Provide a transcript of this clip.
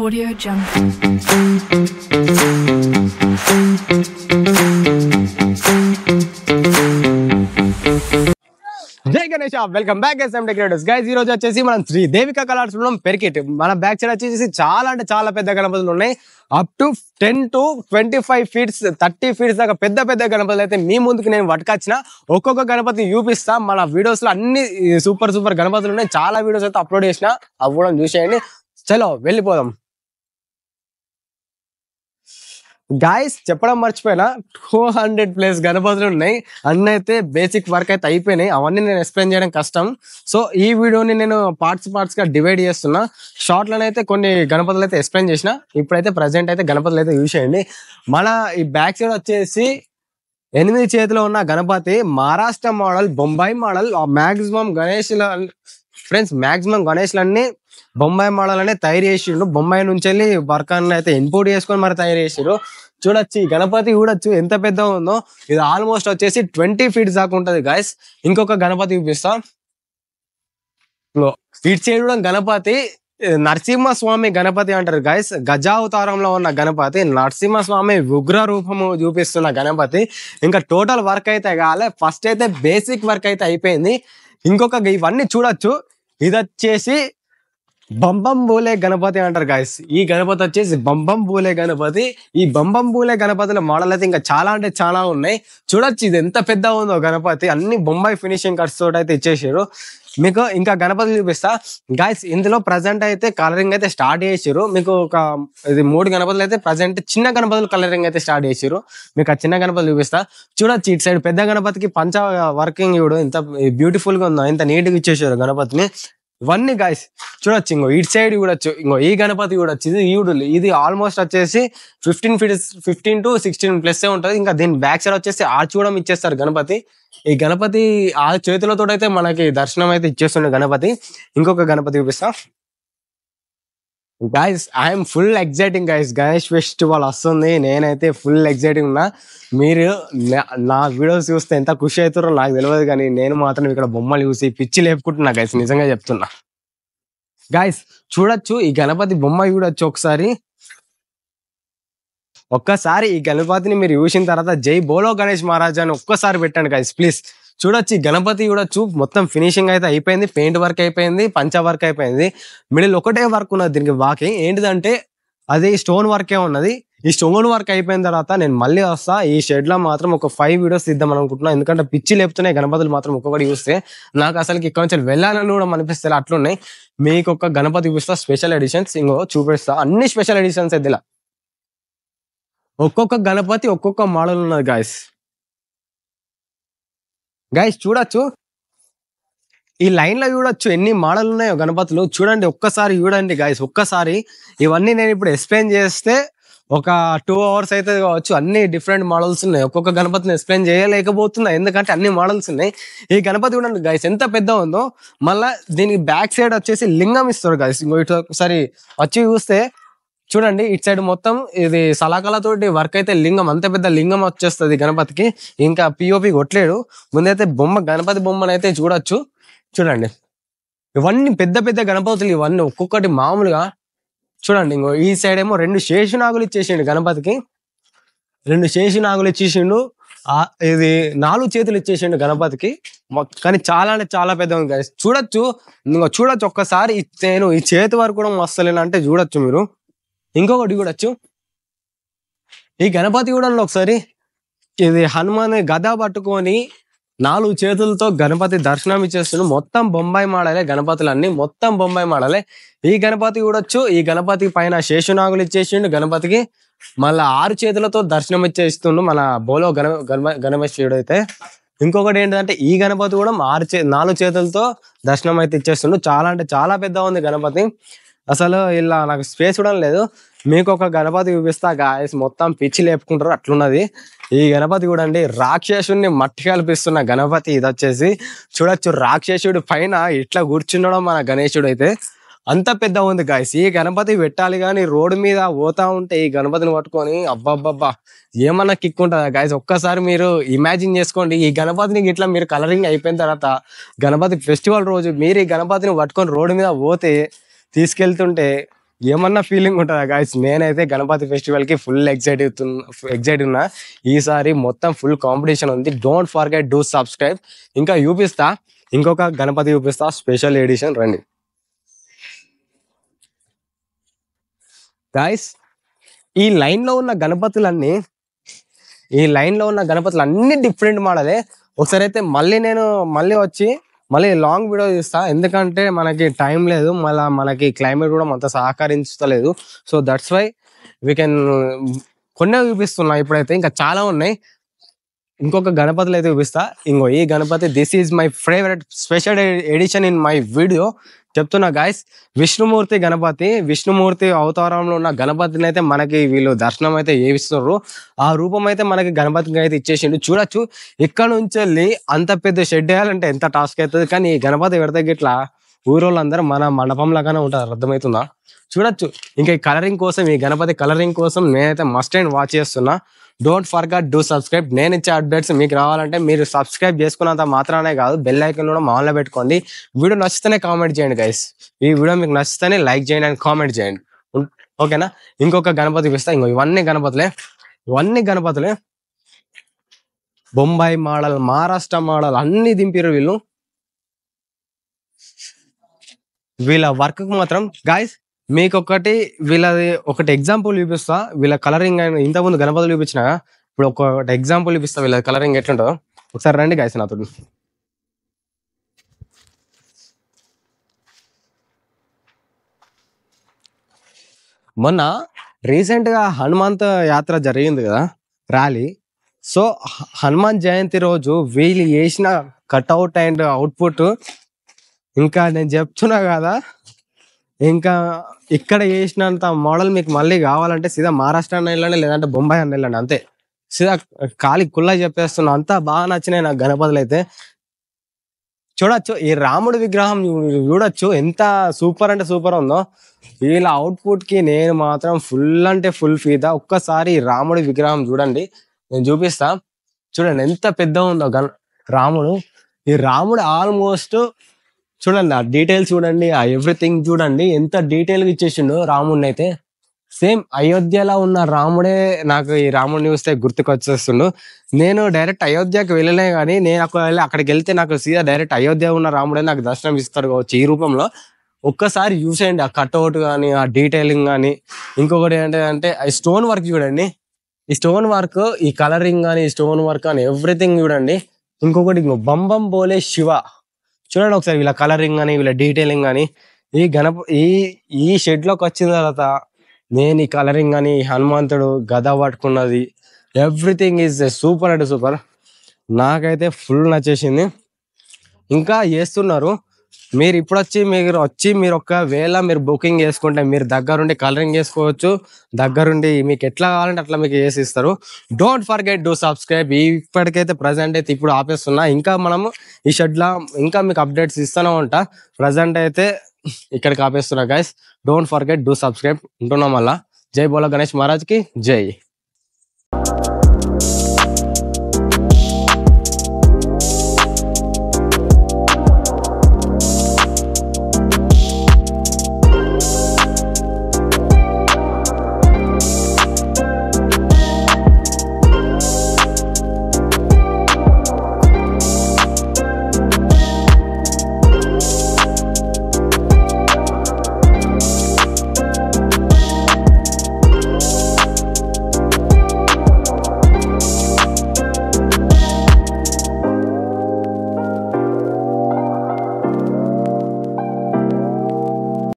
Audio Jungle. జై Ganesh welcome back SM decorators guys. ఈ రోజు వచ్చేసి మనం శ్రీ దేవిక కలర్స్ లో పెరికిట్ మన బ్యాక్ సైడ్ వచ్చేసి చాలా అంటే చాలా పెద్ద గణపతులు ఉన్నాయి. Up to 10 to 25 feet 30 feet దాకా పెద్ద పెద్ద గణపతులు అయితే మీ ముందుకు నేను పట్టుకొచ్చిన. ఒక్కొక్క గణపతి చూపిస్తా. మన వీడియోస్ లో అన్ని సూపర్ సూపర్ గణపతులు ఉన్నాయి. చాలా వీడియోస్ అయితే అప్లోడ్ చేసిన, అవి కూడా చూసేయండి. చలో వెళ్ళిపోదాం. గాయస్ చెప్పడం మర్చిపోయినా 200+ గణపతులు ఉన్నాయి. అన్నీ అయితే బేసిక్ వర్క్ అయితే అయిపోయినాయి. అవన్నీ నేను ఎక్స్ప్లెయిన్ చేయడం కష్టం. సో ఈ వీడియోని నేను పార్ట్స్ గా డివైడ్ చేస్తున్నా. షార్ట్ లోనైతే కొన్ని గణపతులు అయితే ఎక్స్ప్లెయిన్ చేసిన. ఇప్పుడైతే ప్రజెంట్ అయితే గణపతులు అయితే చూసేయండి. మన ఈ బ్యాక్ సైడ్ వచ్చేసి 8 చేతిలో ఉన్న Ganapati Maharashtra model, Bombay model. Maximum గణేష్లన్నీ బొంబాయి మోడల్ అనే తయారు చేసిండు. బొంబాయి నుంచి వెళ్ళి వర్క్ అన్ని అయితే ఇంపోర్ట్ చేసుకొని మరి తయారు చేసిరు. చూడొచ్చు ఈ గణపతి చూడొచ్చు ఎంత పెద్ద ఉందో. ఇది ఆల్మోస్ట్ వచ్చేసి 20 feet దాకా ఉంటది గాయస్. ఇంకొక గణపతి చూపిస్తా. ఇటు సైడ్ కూడా గణపతి నరసింహస్వామి గణపతి అంటారు గాయస్. గజావతారంలో ఉన్న గణపతి, నరసింహస్వామి ఉగ్ర రూపము చూపిస్తున్న గణపతి. ఇంకా టోటల్ వర్క్ అయితే కాలే. ఫస్ట్ అయితే బేసిక్ వర్క్ అయితే అయిపోయింది. ఇంకొక ఇవన్నీ చూడొచ్చు. ఇది వచ్చేసి బంబం బూలే గణపతి అంటారు గాయస్. ఈ గణపతి వచ్చేసి బంబం బూలే గణపతి. ఈ బంబం బూలే గణపతిల మోడల్ అయితే ఇంకా చాలా అంటే చాలా ఉన్నాయి. చూడొచ్చు ఇది ఎంత పెద్ద ఉందో గణపతి. అన్ని బొంబాయి ఫినిషింగ్ కట్స్ తోటి అయితే ఇచ్చేసారు. మీకు ఇంకా గణపతి చూపిస్తా గాయస్. ఇందులో ప్రజెంట్ అయితే కలరింగ్ అయితే స్టార్ట్ చేసారు. మీకు ఒక ఇది 3 గణపతులు అయితే ప్రజెంట్ చిన్న గణపతులు కలరింగ్ అయితే స్టార్ట్ చేసారు. మీకు ఆ చిన్న గణపతులు చూపిస్తా. చూడొచ్చు ఇటు సైడ్ పెద్ద గణపతికి పంచ వర్కింగ్ చూడు ఎంత బ్యూటిఫుల్ గా ఉందో, ఎంత నీట్ గా ఇచ్చేసారు గణపతిని. ఇవన్నీ గాయస్ చూడొచ్చు. ఇంకో ఇటు సైడ్ చూడొచ్చు. ఇంకో ఈ గణపతి చూడొచ్చు. ఇది ఆల్మోస్ట్ వచ్చేసి 15 to 16+ ఉంటుంది. ఇంకా దీని బ్యాక్ సైడ్ వచ్చేసి చూడడం ఇచ్చేస్తారు గణపతి. ఈ గణపతి ఆ చేతులతో అయితే మనకి దర్శనం అయితే ఇచ్చేస్తుండే గణపతి. ఇంకొక గణపతి చూపిస్తా guys. I'm full exciting guys. Ganesh festival వస్తుంది. నేనైతే ఫుల్ ఎగ్జైటింగ్ ఉన్నా. మీరు నా వీడియోస్ చూస్తే ఎంత ఖుషి అవుతారో నాకు తెలియదు, కానీ నేను మాత్రం ఇక్కడ బొమ్మలు చూసి పిచ్చి లేపుకుంటున్నా గాయస్. నిజంగా చెప్తున్నా గాయస్. చూడొచ్చు ఈ గణపతి బొమ్మ చూడొచ్చు. ఒక్కసారి ఈ గణపతిని మీరు చూసిన తర్వాత జై బోలో గణేష్ మహారాజ్ అని ఒక్కసారి పెట్టండి గాయస్ ప్లీజ్. చూడొచ్చు ఈ గణపతి చూడొచ్చు. మొత్తం ఫినిషింగ్ అయితే అయిపోయింది. పెయింట్ వర్క్ అయిపోయింది, పంచ వర్క్ అయిపోయింది. మిడిల్ ఒకటే వర్క్ ఉన్నది దీనికి. బాకీ ఏంటిదంటే అది స్టోన్ వర్కే ఉన్నది. ఈ స్టోన్ వర్క్ అయిపోయిన తర్వాత నేను మళ్ళీ వస్తా. ఈ షెడ్ లో మాత్రం ఒక 5 videos తీద్దాం అనుకుంటున్నా. ఎందుకంటే పిచ్చి లేపుతున్నాయి గణపతులు మాత్రం. ఒక్కొక్కటి చూస్తే నాకు అసలు ఇక్కడ నుంచి వెళ్ళాలని కూడా అనిపిస్తే అట్లున్నాయి. మీకు ఒక గణపతి చూపిస్తా స్పెషల్ ఎడిషన్స్. ఇంకో చూపిస్తా అన్ని స్పెషల్ ఎడిషన్స్ అయితే ఇలా. ఒక్కొక్క గణపతి ఒక్కొక్క మోడల్ ఉన్నది గాయస్. చూడొచ్చు ఈ లైన్ లో చూడొచ్చు ఎన్ని మోడల్ ఉన్నాయో గణపతులు. చూడండి ఒక్కసారి చూడండి గాయస్. ఒక్కసారి ఇవన్నీ నేను ఇప్పుడు ఎక్స్ప్లెయిన్ చేస్తే ఒక 2 hours అయితే కావచ్చు. అన్ని డిఫరెంట్ మోడల్స్ ఉన్నాయి. ఒక్కొక్క గణపతిని ఎక్స్ప్లెయిన్ చేయలేకపోతున్నా ఎందుకంటే అన్ని మోడల్స్ ఉన్నాయి. ఈ గణపతి చూడండి గాయస్ ఎంత పెద్ద ఉందో. మళ్ళా దీనికి బ్యాక్ సైడ్ వచ్చేసి లింగం ఇస్తారు గాయస్. ఇంకో ఇటు ఒకసారి వచ్చి చూస్తే చూడండి ఇటు సైడ్ మొత్తం ఇది సలాకలతోటి వర్క్ అయితే లింగం, అంత పెద్ద లింగం వచ్చేస్తుంది గణపతికి. ఇంకా పిఓపి కొట్టలేడు. ముందైతే గణపతి బొమ్మను అయితే చూడొచ్చు. చూడండి ఇవన్నీ పెద్ద పెద్ద గణపతులు. ఇవన్నీ ఒక్కొక్కటి మామూలుగా చూడండి. ఇంకో ఈ సైడ్ ఏమో 2 శేషునాగులు ఇచ్చేసిండు గణపతికి. 2 శేషునాగులు ఇచ్చేసిండు. ఇది 4 చేతులు ఇచ్చేసిండు గణపతికి. కానీ చాలా అంటే చాలా పెద్ద ఉంది గాయస్. చూడొచ్చు. ఇంకో చూడొచ్చు ఒక్కసారి. నేను ఈ చేతి వరకు కూడా వస్తలేనంటే చూడొచ్చు మీరు. ఇంకొకటి చూడొచ్చు ఈ గణపతి కూడా ఒకసారి. ఇది హనుమాన్ గద పట్టుకొని 4 చేతులతో గణపతి దర్శనం ఇచ్చేస్తుంది. మొత్తం బొంబాయి మోడలే గణపతులన్నీ, మొత్తం బొంబాయి మోడలే. ఈ గణపతి చూడొచ్చు. ఈ గణపతి పైన శేషునాగులు ఇచ్చేసిండు గణపతికి. మళ్ళా 6 చేతులతో దర్శనం ఇచ్చేస్తుండు మన బోలో గణేశుడు అయితే. ఇంకొకటి ఏంటంటే ఈ గణపతి కూడా 4 చేతులతో దర్శనం అయితే ఇచ్చేస్తుండు. చాలా అంటే చాలా పెద్ద ఉంది గణపతి. అసలు ఇలా నాకు స్పేస్ కూడా లేదు. మీకు ఒక గణపతి చూపిస్తా గాయస్. మొత్తం పిచ్చి లేపుకుంటారు అట్లున్నది ఈ గణపతి కూడా అండి. రాక్షసుడిని మట్టి కల్పిస్తున్న గణపతి ఇది వచ్చేసి. చూడొచ్చు రాక్షసుడి పైన ఇట్లా కూర్చుండడం మన గణేశుడు అయితే. అంత పెద్ద ఉంది గాయస్. ఈ గణపతి పెట్టాలి కానీ రోడ్డు మీద పోతా ఉంటే ఈ గణపతిని పట్టుకొని అబ్బబ్బబ్బా ఏమన్నా కిక్ ఉంటుందా గాయస్. ఒక్కసారి మీరు ఇమాజిన్ చేసుకోండి. ఈ గణపతిని ఇట్లా మీరు కలరింగ్ అయిపోయిన తర్వాత గణపతి ఫెస్టివల్ రోజు మీరు ఈ గణపతిని పట్టుకొని రోడ్డు మీద పోతే తీసుకెళ్తుంటే ఏమన్నా ఫీలింగ్ ఉంటుందా గాయస్? నేనైతే గణపతి ఫెస్టివల్ కి ఫుల్ ఎక్సైట్ ఉన్నా. ఈసారి మొత్తం ఫుల్ కాంపిటీషన్ ఉంది. Don't forget do subscribe. ఇంకా చూపిస్తా, ఇంకొక గణపతి చూపిస్తా, స్పెషల్ ఎడిషన్. రండి గాయస్. ఈ లైన్ లో ఉన్న గణపతులన్నీ డిఫరెంట్ మోడలే. ఒకసారి అయితే మళ్ళీ వచ్చి లాంగ్ వీడియో తీస్తా, ఎందుకంటే మనకి టైం లేదు, మళ్ళీ మనకి క్లైమేట్ కూడా అంత సహకరించలేదు. So that's why we can కొన్నే చూపిస్తున్నా ఇప్పుడైతే, ఇంకా చాలా ఉన్నాయి. ఇంకొక గణపతులు అయితే చూపిస్తా. ఈ Ganapati, this is my favourite special edition in my video. చెప్తున్నా గాయస్, విష్ణుమూర్తి అవతారంలో ఉన్న గణపతిని అయితే మనకి వీళ్ళు దర్శనం అయితే ఏవిస్తున్నారు. ఆ రూపం అయితే మనకి గణపతికి అయితే ఇచ్చేసిండు. చూడొచ్చు, ఇక్కడ నుంచి వెళ్ళి అంత పెద్ద షెడ్ వేయాలంటే ఎంత టాస్క్ అవుతుంది. కానీ ఈ గణపతి పెడితే ఇట్లా ఊరోళ్ళందరూ మన మండపం లాగానే ఉంటారు, అర్థమవుతుందా? చూడొచ్చు. ఇంకా ఈ గణపతి కలరింగ్ కోసం నేనైతే మస్ట్ అండ్ వాచ్ చేస్తున్నా. Don't forget do subscribe. నేను ఇచ్చే అప్డేట్స్ మీకు రావాలంటే మీరు సబ్స్క్రైబ్ చేసుకున్నంత మాత్రానే కాదు, బెల్ ఐకాన్ కూడా ఆన్లో పెట్టుకోండి. వీడియో నచ్చితేనే కామెంట్ చేయండి గైస్. ఈ వీడియో మీకు నచ్చితేనే లైక్ చేయండి అండ్ కామెంట్ చేయండి, ఓకేనా? ఇంకొక గణపతి ఇస్తా. ఇవన్నీ గణపతులే బొంబాయి మోడల్, మహారాష్ట్ర మోడల్ అన్ని దింపిరు వీళ్ళు. వీళ్ళ వర్క్ మాత్రం గాయస్, మీకు వీళ్ళది ఒకటి ఎగ్జాంపుల్ చూపిస్తా. వీళ్ళ కలరింగ్ ఇంతకుముందు గణపతులు చూపించిన, ఇప్పుడు ఒకటి ఎగ్జాంపుల్ చూపిస్తా వీళ్ళ కలరింగ్ ఎట్లుంటుందో. ఒకసారి రండి గాయస్ నాతో. మొన్న రీసెంట్ గా హనుమంత్ యాత్ర జరిగింది కదా, ర్యాలీ. సో హనుమాన్ జయంతి రోజు వీళ్ళు చేసిన కట్అవుట్ అండ్ అవుట్పుట్, ఇంకా నేను చెప్తున్నా కదా, ఇంకా ఇక్కడ చేసినంత మోడల్ మీకు మళ్ళీ కావాలంటే సీదా మహారాష్ట్ర అన్న వెళ్ళండి, లేదంటే బొంబాయి అన్న వెళ్ళండి, అంతే. సీదా ఖాళీ కుల్లా చెప్పేస్తున్నా. అంతా బాగా నచ్చినాయి నాకు గణపతులు అయితే. చూడొచ్చు, ఈ రాముడి విగ్రహం చూడొచ్చు ఎంత సూపర్ అంటే సూపర్ ఉందో. వీళ్ళ అవుట్పుట్ కి నేను మాత్రం ఫుల్ అంటే ఫుల్ ఫీదా. ఒక్కసారి రాముడి విగ్రహం చూడండి, నేను చూపిస్తా. చూడండి ఎంత పెద్ద ఉందో రాముడు. ఈ రాముడు ఆల్మోస్ట్ చూడండి, ఆ డీటెయిల్స్ చూడండి, ఆ ఎవ్రీథింగ్ చూడండి, ఎంత డీటెయిల్ గా ఇచ్చేసిండు రాముడిని అయితే. సేమ్ అయోధ్యలో ఉన్న రాముడే నాకు ఈ రాముడిని చూస్తే గుర్తుకొచ్చేస్తుండు. నేను డైరెక్ట్ అయోధ్యకి వెళ్ళలే, కానీ నేను అక్కడికి వెళ్తే నాకు సీదా డైరెక్ట్ అయోధ్య ఉన్న రాముడే నాకు దర్శనం ఇస్తారు కావచ్చు ఈ రూపంలో. ఒక్కసారి చూసేయండి ఆ కట్అవుట్ కానీ, ఆ డీటెయిలింగ్ కానీ. ఇంకొకటి ఏంటంటే ఈ స్టోన్ వర్క్ చూడండి, ఈ స్టోన్ వర్క్, ఈ కలరింగ్ కానీ, ఈ స్టోన్ వర్క్ కానీ ఎవ్రీథింగ్ చూడండి. ఇంకొకటి బంబం బోలే శివ చూడండి ఒకసారి, వీళ్ళ కలరింగ్ కానీ, వీళ్ళ డీటెయిలింగ్ కానీ. ఈ షెడ్ లోకి వచ్చిన తర్వాత నేను ఈ కలరింగ్ కానీ, హనుమంతుడు గద పట్టుకున్నది, ఎవ్రీథింగ్ ఈజ్ సూపర్ అంటే సూపర్. నాకైతే ఫుల్ నచ్చేసింది. ఇంకా చేస్తున్నారు. మీరు మీరు ఒకవేళ మీరు బుకింగ్ చేసుకుంటే మీరు దగ్గరుండి కలరింగ్ చేసుకోవచ్చు, దగ్గరుండి మీకు ఎట్లా కావాలంటే అట్లా మీకు చేసి ఇస్తారు. Don't forget do subscribe. ఇప్పటికైతే ప్రజెంట్ అయితే ఇప్పుడు ఆపేస్తున్నా, ఇంకా మనము ఈ షెడ్లా ఇంకా మీకు అప్డేట్స్ ఇస్తూనే ఉంటా. ప్రజెంట్ అయితే ఇక్కడికి ఆపేస్తున్నా guys. Don't forget do subscribe. ఉంటున్నాం మళ్ళా. జై బోలో గణేష్ మహారాజ్ కి జై.